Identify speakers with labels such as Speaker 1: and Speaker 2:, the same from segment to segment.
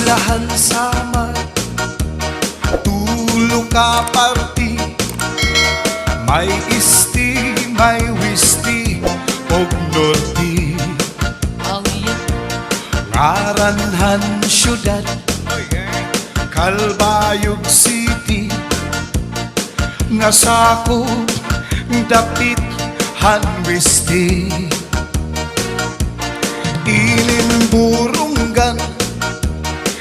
Speaker 1: Islahan Samar, tulo ka parti, may isti, may wisti, og norti. Ngaranhan syudad, Kalbayog City, nga sakop dapit hanwisti. Ilimburunggan,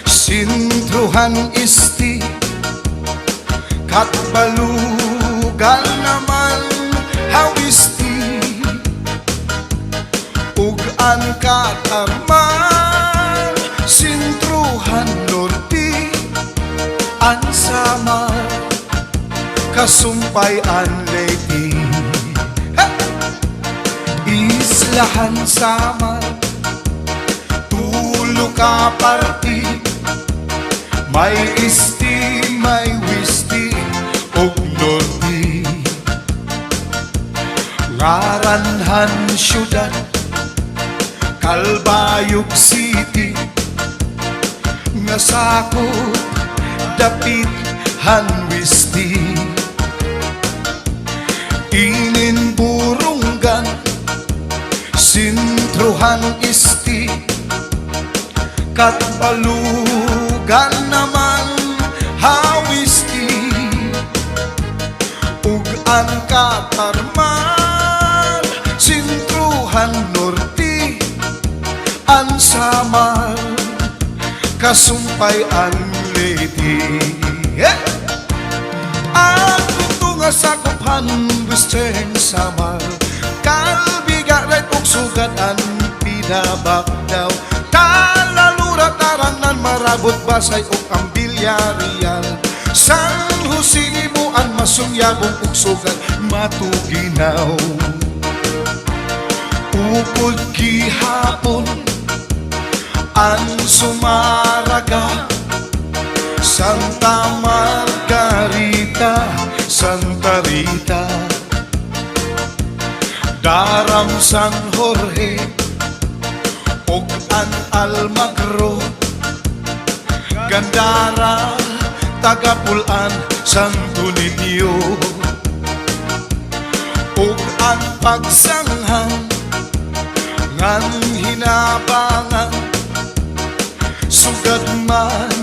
Speaker 1: sintruhan isti, katbalugan naman hawisti. Ugan kataman, sintruhan norti, an Samar, kasumpay an lady. Islahan Samar, tulo ka parti, may isti, may wisti, og norti. Ngaranhan syudad, Kalbayog City, nga sakop dapit hanwisti. Ininburunggan, sintruhan isti, katbalugan naman hawisti. Ugan katarman, sintruhan norti, an Samar, kasumpay an lady. Ang tunga sa kuphan Western Samar, kalbigaret ug sugatan pinabakdaw. Talalura tarangan marabot basay ug ang bilyarial. San Jose mo ang masunyagong ug sugat matuginaw. Upod gihapon ang Sumaraga, Santa Margarita, Santa Rita, Daram San Jorge, og an Almagro, Gandara, Tagapulan, Santo Niño, og ang pagsanghang ngan hinabangan, sugad man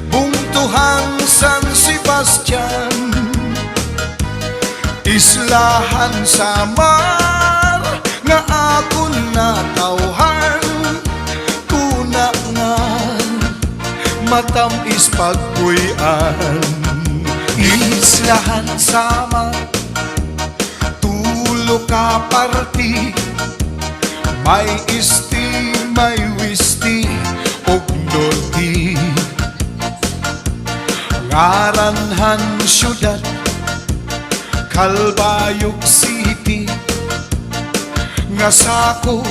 Speaker 1: bungtuhang San Sebastian. Islahan Samar, nga akon natawhan, tuna nga matamis pagpuyan. Islahan Samar, tulo ka parti, may isti, may wisti, og norti. Ngaranhan syudad, Kalbayog City, nga sakop